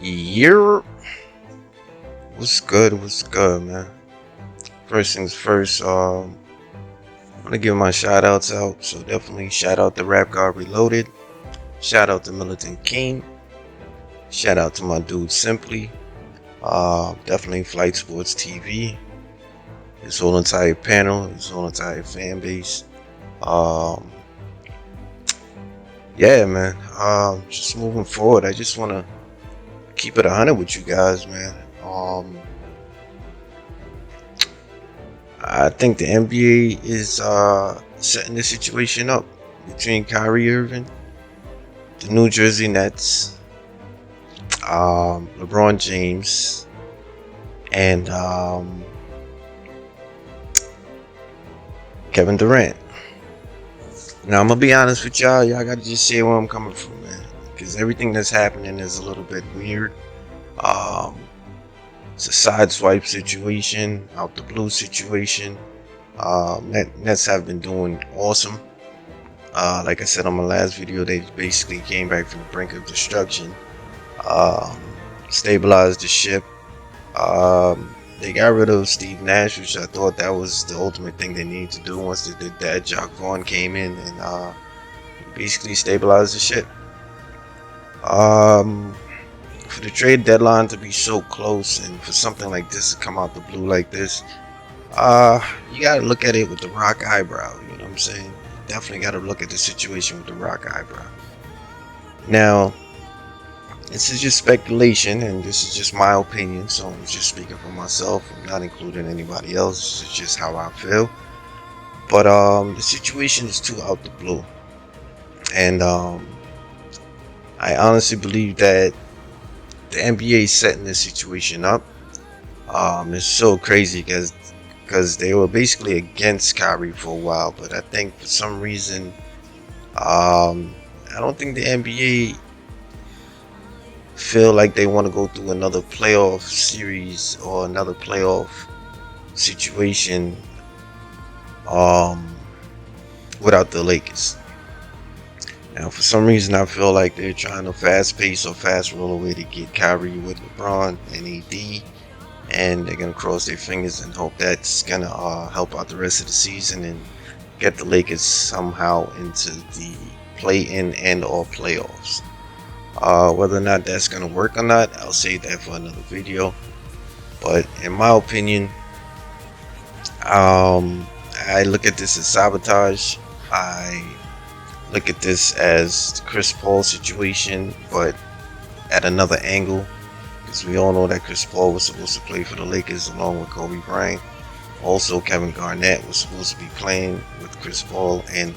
Year, what's good? What's good, man? First things first. I'm gonna give my shout outs out. So definitely shout out to Rap God Reloaded. Shout out to Militant King. Shout out to my dude Simply. Definitely Flight Sports TV. His whole entire panel, his whole entire fan base. Um, yeah, man. Just moving forward, I just wanna keep it 100 with you guys, man. I think the NBA is setting the situation up between Kyrie Irvin, the New Jersey Nets, LeBron James, and Kevin Durant. Now I'm gonna be honest with y'all. Y'all gotta just see where I'm coming from, man, because everything that's happening is a little bit weird. Um, It's a sideswipe situation, out the blue situation. Nets have been doing awesome. Like I said on my last video, they basically came back from the brink of destruction, um, stabilized the ship. They got rid of Steve Nash, which I thought that was the ultimate thing they needed to do once they did that. Jock Vaughn came in and basically stabilized the ship. For the trade deadline to be so close and for something like this to come out the blue like this, you gotta look at it with the rock eyebrow, you know what I'm saying? Definitely gotta look at the situation with the rock eyebrow. Now, this is just speculation and this is just my opinion, so I'm just speaking for myself. I'm not including anybody else. This is just how I feel. But the situation is too out the blue. And I honestly believe that the NBA is setting this situation up. It's so crazy because they were basically against Kyrie for a while, but I think for some reason, I don't think the NBA feel like they want to go through another playoff series or another playoff situation without the Lakers. Now, for some reason, I feel like they're trying to fast pace or fast roll away to get Kyrie with LeBron and AD, and they're gonna cross their fingers and hope that's gonna help out the rest of the season and get the Lakers somehow into the play-in and/or playoffs. Whether or not that's gonna work or not, I'll save that for another video. But in my opinion, I look at this as sabotage. I look at this as the Chris Paul situation, but at another angle, because we all know that Chris Paul was supposed to play for the Lakers along with Kobe Bryant. Also, Kevin Garnett was supposed to be playing with Chris Paul and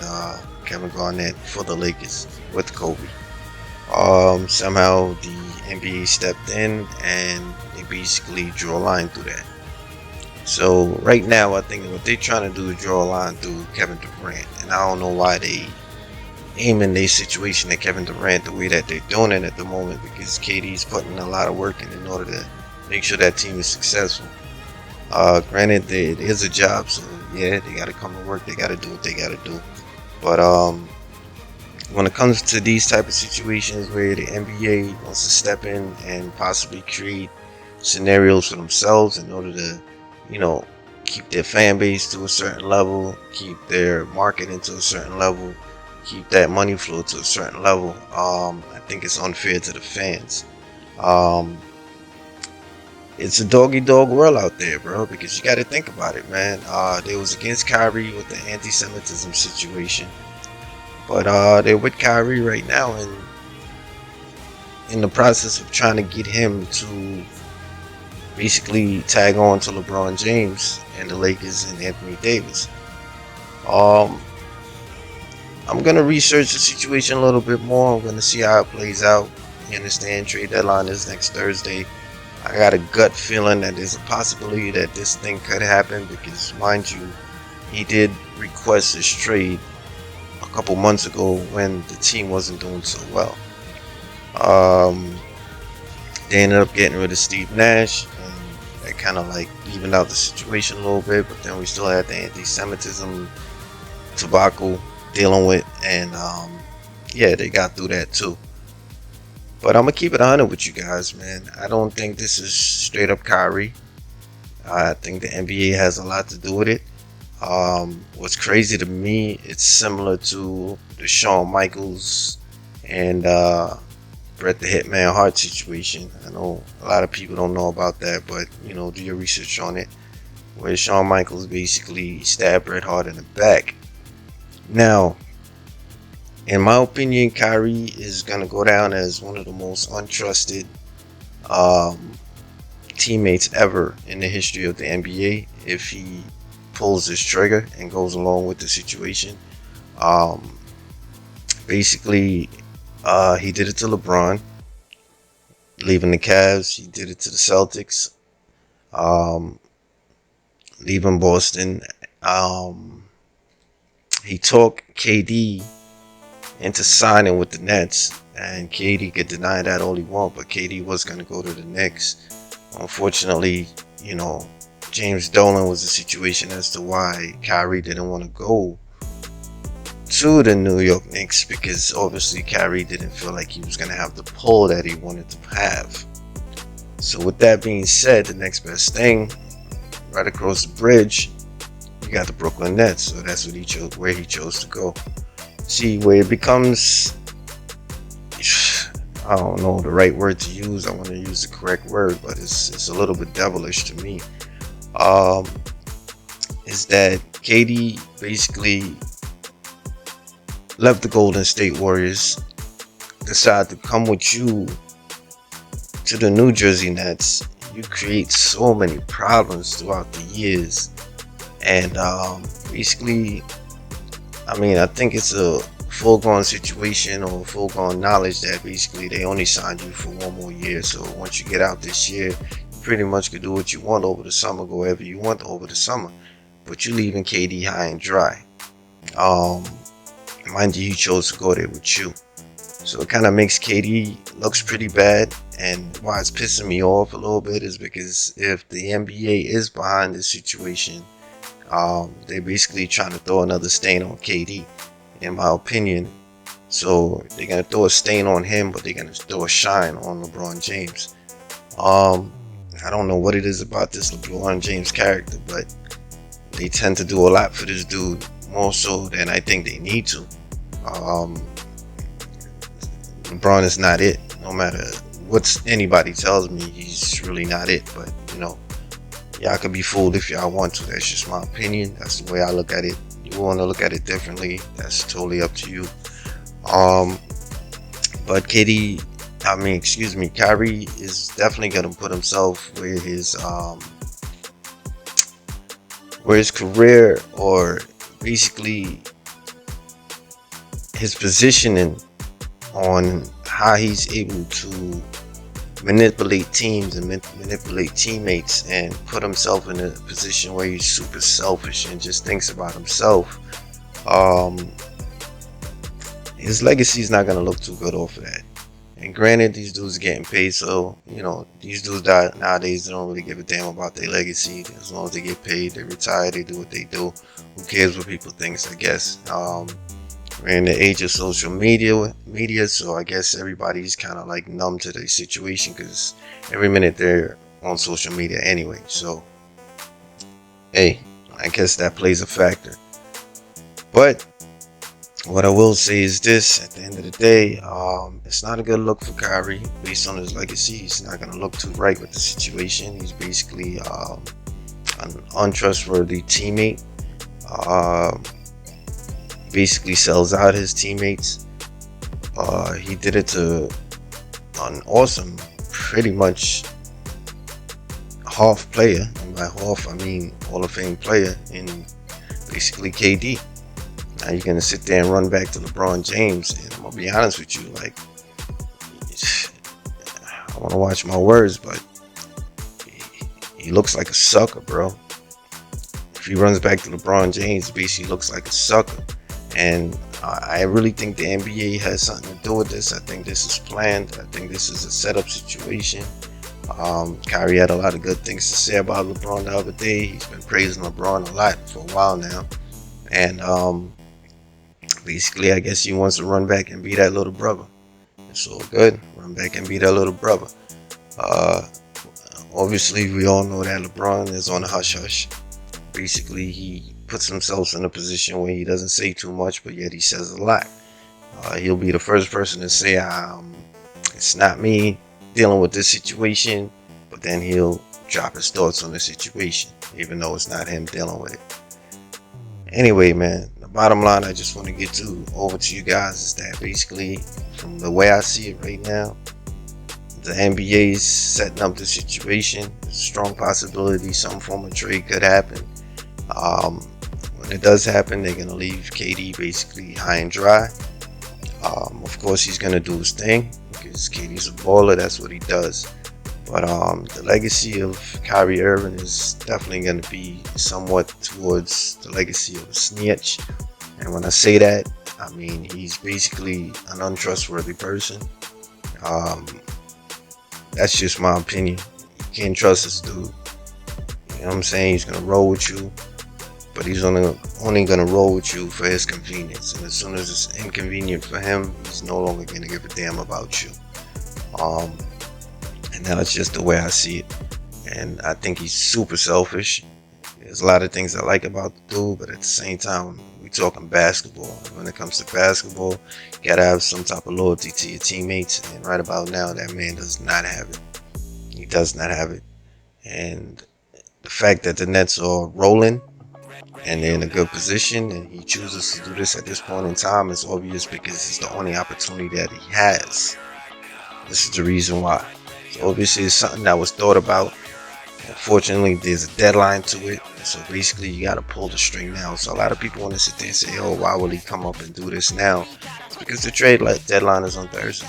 Kevin Garnett for the Lakers with Kobe. Somehow the NBA stepped in and they basically drew a line through that. So right now, I think what they're trying to do is draw a line through Kevin Durant, and I don't know why they aiming their situation at Kevin Durant the way that they're doing it at the moment, because KD's putting a lot of work in order to make sure that team is successful. Granted, it is a job, so yeah, they got to come to work. They got to do what they got to do. But when it comes to these type of situations where the NBA wants to step in and possibly create scenarios for themselves in order to, keep their fan base to a certain level, keep their marketing to a certain level, keep that money flow to a certain level, I think it's unfair to the fans. It's a dog-eat-dog world out there, bro, because you got to think about it, man. They was against Kyrie with the anti-Semitism situation, but they're with Kyrie right now and in the process of trying to get him to basically tag on to LeBron James and the Lakers and Anthony Davis. I'm going to research the situation a little bit more. I'm going to see how it plays out. You understand, trade deadline is next Thursday. I got a gut feeling that there's a possibility that this thing could happen because, mind you, he did request this trade a couple months ago when the team wasn't doing so well. They ended up getting rid of Steve Nash, and that kind of like evened out the situation a little bit, but then we still had the anti-Semitism debacle dealing with, and yeah, they got through that too. But I'm gonna keep it 100 with you guys, man. I don't think this is straight up Kyrie. I think the NBA has a lot to do with it. What's crazy to me, it's similar to the Shawn Michaels and Bret the Hitman Hart situation. I know a lot of people don't know about that, but do your research on it. Where Shawn Michaels basically stabbed Bret Hart in the back. Now, in my opinion, Kyrie is gonna go down as one of the most untrusted teammates ever in the history of the NBA if he pulls his trigger and goes along with the situation. Basically, he did it to LeBron, leaving the Cavs. He did it to the Celtics, leaving Boston. He talked KD into signing with the Nets, and KD could deny that all he wants, but KD was going to go to the Knicks. Unfortunately, James Dolan was the situation as to why Kyrie didn't want to go to the New York Knicks, because obviously Kyrie didn't feel like he was going to have the pull that he wanted to have. So with that being said, the next best thing, right across the bridge, you got the Brooklyn Nets. So that's what where he chose to go. See, where it becomes, I don't know the right word to use. I want to use the correct word, but it's a little bit devilish to me. Is that KD basically left the Golden State Warriors, decided to come with you to the New Jersey Nets. You create so many problems throughout the years, and basically, I think it's a foregone situation or foregone knowledge that basically they only signed you for one more year. So once you get out this year, you pretty much can do what you want over the summer, go wherever you want over the summer. But you're leaving KD high and dry. Mind you, he chose to go there with you. So it kind of makes KD looks pretty bad. And why it's pissing me off a little bit is because if the NBA is behind this situation, they're basically trying to throw another stain on KD, in my opinion. So they're going to throw a stain on him, but they're going to throw a shine on LeBron James. I don't know what it is about this LeBron James character, but they tend to do a lot for this dude, more so than I think they need to. LeBron is not it. No matter what anybody tells me, he's really not it. But y'all could be fooled if y'all want to. That's just my opinion. That's the way I look at it. You want to look at it differently, that's totally up to you. But Kyrie is definitely gonna put himself where his career, or basically his positioning on how he's able to manipulate teams and manipulate teammates and put himself in a position where he's super selfish and just thinks about himself. His legacy is not going to look too good off of that. And granted, these dudes are getting paid, so these dudes nowadays, they don't really give a damn about their legacy. As long as they get paid, they retire, they do what they do. Who cares what people think, I guess. We're in the age of social media, so I guess everybody's kind of like numb to the situation because every minute they're on social media anyway. So, hey, I guess that plays a factor. But what I will say is this: at the end of the day, it's not a good look for Kyrie based on his legacy. He's not going to look too right with the situation. He's basically an untrustworthy teammate. Basically sells out his teammates. He did it to an awesome, pretty much half player, and by half I mean Hall of Fame player, in basically KD. Now you're gonna sit there and run back to LeBron James, and I'm gonna be honest with you, like, I want to watch my words, but he looks like a sucker, bro. If he runs back to LeBron James, basically looks like a sucker. And I really think the NBA has something to do with this. I think this is planned. I think this is a setup situation. Kyrie had a lot of good things to say about LeBron the other day. He's been praising LeBron a lot for a while now. And basically, I guess he wants to run back and be that little brother. It's all good. Run back and be that little brother. Uh, Obviously, we all know that LeBron is on the hush hush. Basically, he puts himself in a position where he doesn't say too much, but yet he says a lot. He'll be the first person to say, it's not me dealing with this situation, but then he'll drop his thoughts on the situation, even though it's not him dealing with it. Anyway, man, the bottom line I just want to get over to you guys is that basically, from the way I see it right now, the NBA is setting up the situation. There's a strong possibility some form of trade could happen. When it does happen, they're going to leave KD basically high and dry. Of course, he's going to do his thing because KD's a baller. That's what he does. But the legacy of Kyrie Irvin is definitely going to be somewhat towards the legacy of a snitch. And when I say that, I mean he's basically an untrustworthy person. That's just my opinion. You can't trust this dude. You know what I'm saying? He's going to roll with you, but he's only going to roll with you for his convenience. And as soon as it's inconvenient for him, he's no longer going to give a damn about you. And that's just the way I see it. And I think he's super selfish. There's a lot of things I like about the dude, but at the same time, we're talking basketball. When it comes to basketball, you gotta have some type of loyalty to your teammates. And right about now, that man does not have it. He does not have it. And the fact that the Nets are rolling and they're in a good position, and he chooses to do this at this point in time, is obvious because it's the only opportunity that he has. This is the reason why. So obviously, it's something that was thought about. Unfortunately, there's a deadline to it. So basically, you got to pull the string now. So a lot of people want to sit there and say, oh, why will he come up and do this now? It's because the trade deadline is on Thursday.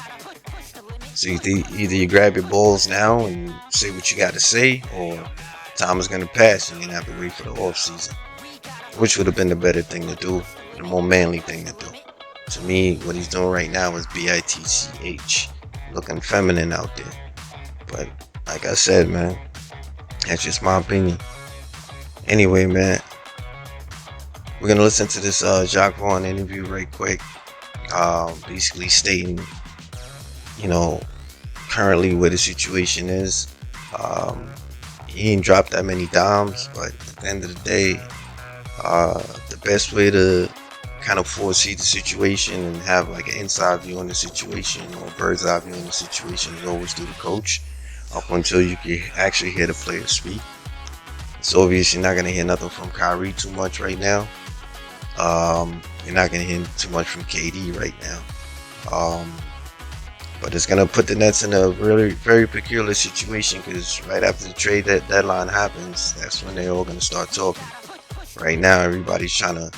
So either you grab your balls now and say what you got to say, or time is going to pass and you're going to have to wait for the off season. Which would have been the better thing to do, the more manly thing to do. To me, what he's doing right now is bitch, looking feminine out there. But like I said, man, that's just my opinion. Anyway, man, we're gonna listen to this Jacques Vaughn interview right quick. Basically stating, currently where the situation is. He ain't dropped that many dimes, but at the end of the day, the best way to kind of foresee the situation and have like an inside view on the situation or bird's eye view on the situation is always through the coach, up until you can actually hear the players speak. It's obvious you're not going to hear nothing from Kyrie too much right now. You're not going to hear too much from KD right now. But it's going to put the Nets in a really very peculiar situation, because right after the trade deadline happens, that's when they're all going to start talking. Right now, everybody's trying to,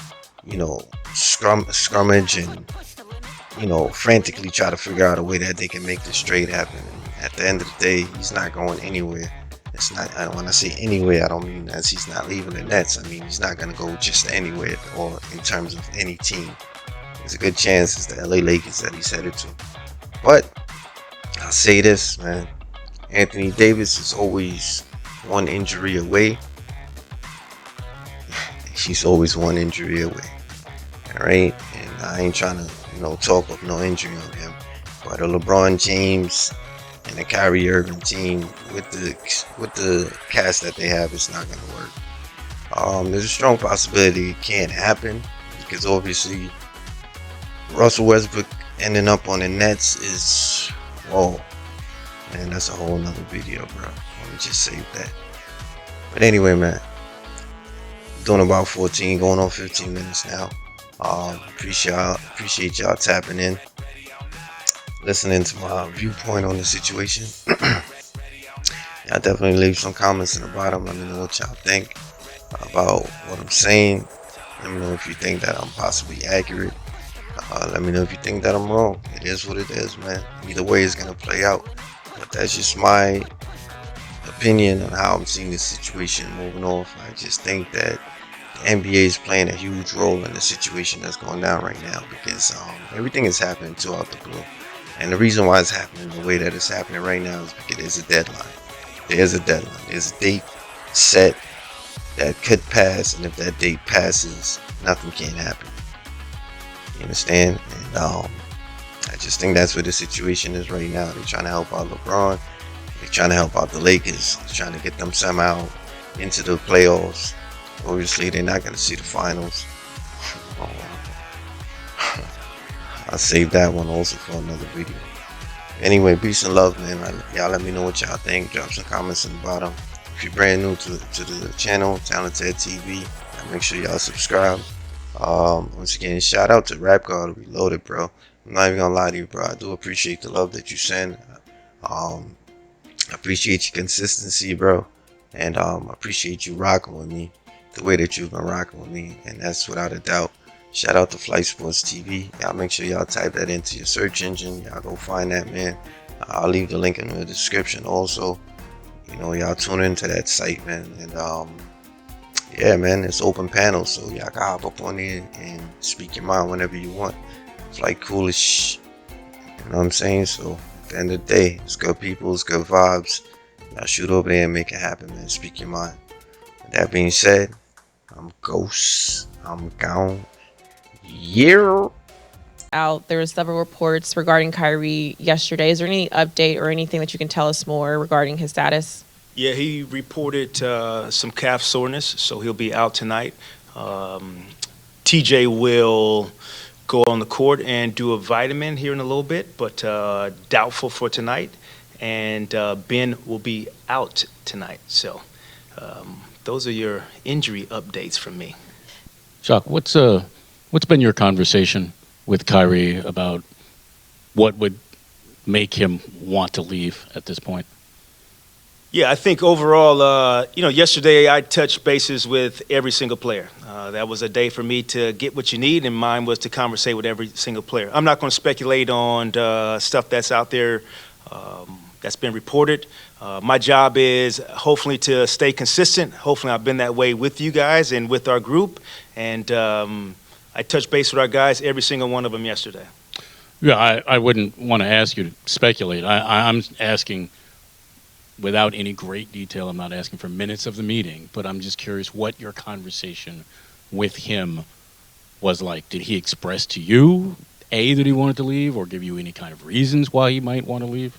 scrummage and, frantically try to figure out a way that they can make this trade happen. And at the end of the day, he's not going anywhere. It's not. When I say anywhere, I don't mean as he's not leaving the Nets. I mean he's not going to go just anywhere, or in terms of any team. There's a good chance it's the LA Lakers that he's headed to. But I'll say this, man. Anthony Davis is always one injury away. He's always one injury away. Alright? And I ain't trying to, talk of no injury on him. But a LeBron James and the Kyrie Irving team with the cast that they have, it's not going to work. There's a strong possibility it can't happen, because obviously Russell Westbrook ending up on the Nets is, whoa, man, that's a whole nother video, bro. Let me just save that. But anyway, man, doing about 14, going on 15 minutes now. Appreciate y'all tapping in, listening to my viewpoint on the situation. Y'all definitely leave some comments in the bottom. Let me know what y'all think about what I'm saying. Let me know if you think that I'm possibly accurate. Let me know if you think that I'm wrong. It is what it is, man. Either way, it's going to play out. But that's just my opinion on how I'm seeing this situation moving off. I just think that the NBA is playing a huge role in the situation that's going down right now, because everything is happening throughout the blue. And the reason why it's happening the way that it's happening right now is because there's a deadline. There's a deadline. There's a date set that could pass, and if that date passes, nothing can happen. You understand? And I just think that's where the situation is right now. They're trying to help out LeBron. They're trying to help out the Lakers. They're trying to get them somehow into the playoffs. Obviously, they're not going to see the finals. I'll save that one also for another video. Anyway, peace and love, man. Y'all let me know what y'all think. Drop some comments in the bottom. If you're brand new to the channel, Talented TV, make sure y'all subscribe. Once again, shout out to Rap God Reloaded, bro. I'm not even gonna lie to you, bro. I do appreciate the love that you send. I appreciate your consistency, bro. And I appreciate you rocking with me the way that you've been rocking with me. And that's without a doubt. Shout out to Flight Sports TV. Y'all make sure y'all type that into your search engine. Y'all go find that, man. I'll leave the link in the description also. You know, y'all tune into that site, man. And yeah, man, it's open panel, so y'all can hop up on there and speak your mind whenever you want. It's like cool as shh. You know what I'm saying? So at the end of the day, it's good people, it's good vibes. Y'all shoot over there and make it happen, man. Speak your mind. With that being said, I'm Ghost. I'm gone. Yeah. Out. There were several reports regarding Kyrie yesterday. Is there any update or anything that you can tell us more regarding his status? Yeah, he reported some calf soreness, so he'll be out tonight. TJ will go on the court and do a vitamin here in a little bit, but doubtful for tonight. And Ben will be out tonight. So those are your injury updates from me. Jacques, what's been your conversation with Kyrie about what would make him want to leave at this point? Yeah, I think overall, yesterday I touched bases with every single player. That was a day for me to get what you need, and mine was to conversate with every single player. I'm not going to speculate on stuff that's out there that's been reported. My job is hopefully to stay consistent. Hopefully I've been that way with you guys and with our group. And I touched base with our guys, every single one of them yesterday. Yeah, I wouldn't want to ask you to speculate. I'm asking without any great detail. I'm not asking for minutes of the meeting, but I'm just curious what your conversation with him was like. Did he express to you, that he wanted to leave, or give you any kind of reasons why he might want to leave?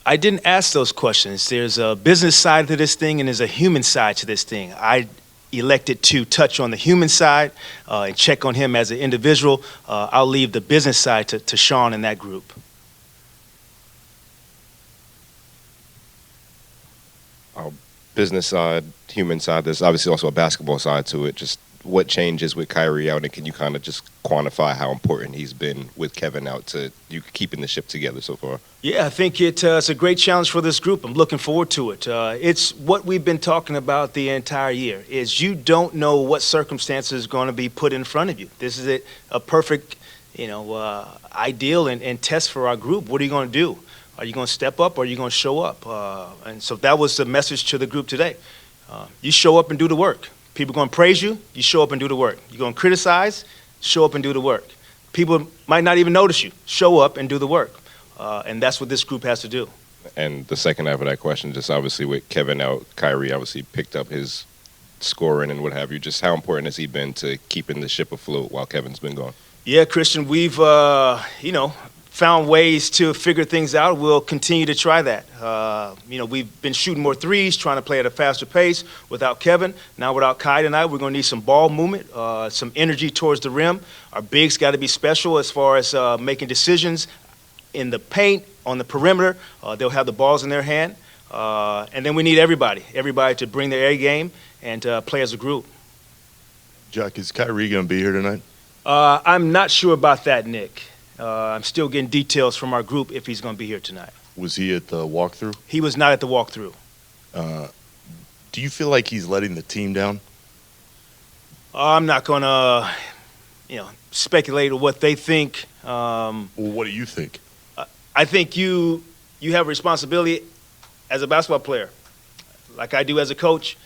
I didn't ask those questions. There's a business side to this thing and there's a human side to this thing. I elected to touch on the human side and check on him as an individual. I'll leave the business side to Sean and that group. Business side, human side, there's obviously also a basketball side to it. Just what changes with Kyrie out, and can you kind of just quantify how important he's been with Kevin out to you keeping the ship together so far? Yeah, I think it's a great challenge for this group. I'm looking forward to it. It's what we've been talking about the entire year, is you don't know what circumstances are going to be put in front of you. This is a perfect, ideal and test for our group. What are you going to do? Are you going to step up or are you going to show up? And so that was the message to the group today. You show up and do the work. People are going to praise you, you show up and do the work. You're going to criticize, show up and do the work. People might not even notice you. Show up and do the work. And that's what this group has to do. And the second half of that question, just obviously with Kevin out, Kyrie obviously picked up his scoring and what have you. Just how important has he been to keeping the ship afloat while Kevin's been gone? Yeah, Christian, we've, found ways to figure things out. We'll continue to try that. We've been shooting more threes, trying to play at a faster pace without Kevin. Now without Kai tonight, we're going to need some ball movement, some energy towards the rim. Our bigs got to be special as far as making decisions in the paint, on the perimeter. They'll have the balls in their hand. And then we need everybody to bring their A game and play as a group. Jack, is Kyrie going to be here tonight? I'm not sure about that, Nick. I'm still getting details from our group if he's going to be here tonight. Was he at the walkthrough? He was not at the walkthrough. Do you feel like he's letting the team down? I'm not going to, speculate on what they think. Well, what do you think? I think you have a responsibility as a basketball player, like I do as a coach.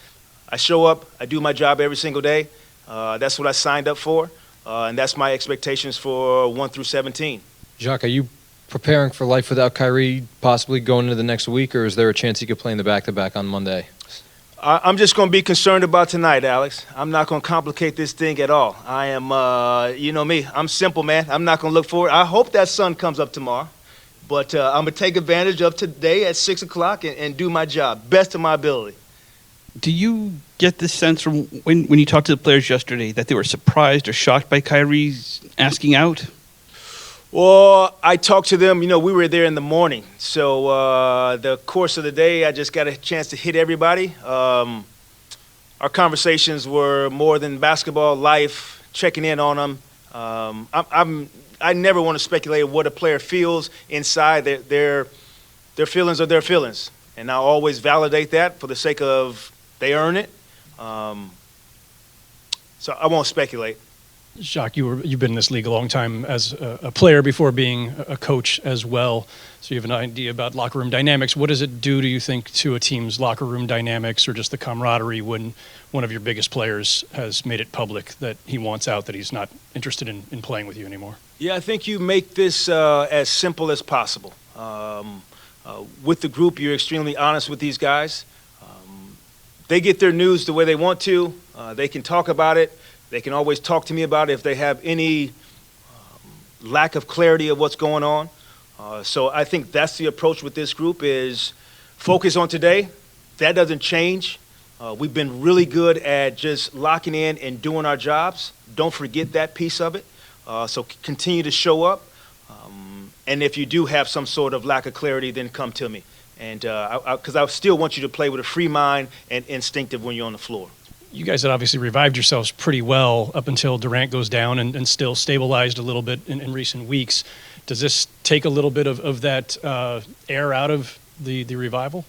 I show up, I do my job every single day. That's what I signed up for. And that's my expectations for 1 through 17. Jacques, are you preparing for life without Kyrie possibly going into the next week, or is there a chance he could play in the back-to-back on Monday? I'm just going to be concerned about tonight, Alex. I'm not going to complicate this thing at all. I am, you know me, I'm simple, man. I'm not going to look forward. I hope that sun comes up tomorrow, but I'm going to take advantage of today at 6 o'clock and do my job, best of my ability. Do you get the sense from when you talked to the players yesterday that they were surprised or shocked by Kyrie's asking out? Well, I talked to them, you know, we were there in the morning. So the course of the day, I just got a chance to hit everybody. Our conversations were more than basketball, life, checking in on them. I never want to speculate what a player feels inside. Their feelings are their feelings. And I always validate that for the sake of they earn it. So I won't speculate. Jacques, you've been in this league a long time as a player before being a coach as well. So you have an idea about locker room dynamics. What does it do, do you think, to a team's locker room dynamics or just the camaraderie when one of your biggest players has made it public that he wants out, that he's not interested in playing with you anymore? Yeah, I think you make this as simple as possible. With the group, you're extremely honest with these guys. They get their news the way they want to. They can talk about it. They can always talk to me about it if they have any lack of clarity of what's going on. So I think that's the approach with this group is focus on today. That doesn't change. We've been really good at just locking in and doing our jobs. Don't forget that piece of it. So continue to show up. And if you do have some sort of lack of clarity, then come to me. And because I still want you to play with a free mind and instinctive when you're on the floor. You guys had obviously revived yourselves pretty well up until Durant goes down and still stabilized a little bit in recent weeks. Does this take a little bit of that air out of the revival?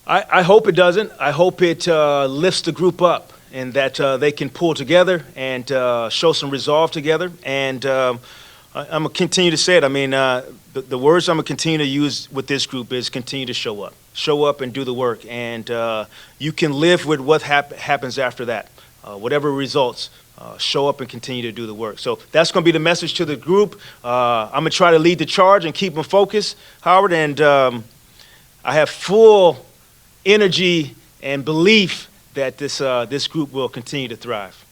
I hope it doesn't. I hope it lifts the group up and that they can pull together and show some resolve together. And I'm going to continue to say it. I mean, the words I'm going to continue to use with this group is continue to show up. Show up and do the work. And you can live with what happens after that. Whatever results, show up and continue to do the work. So that's going to be the message to the group. I'm going to try to lead the charge and keep them focused, Howard. And I have full energy and belief that this group will continue to thrive.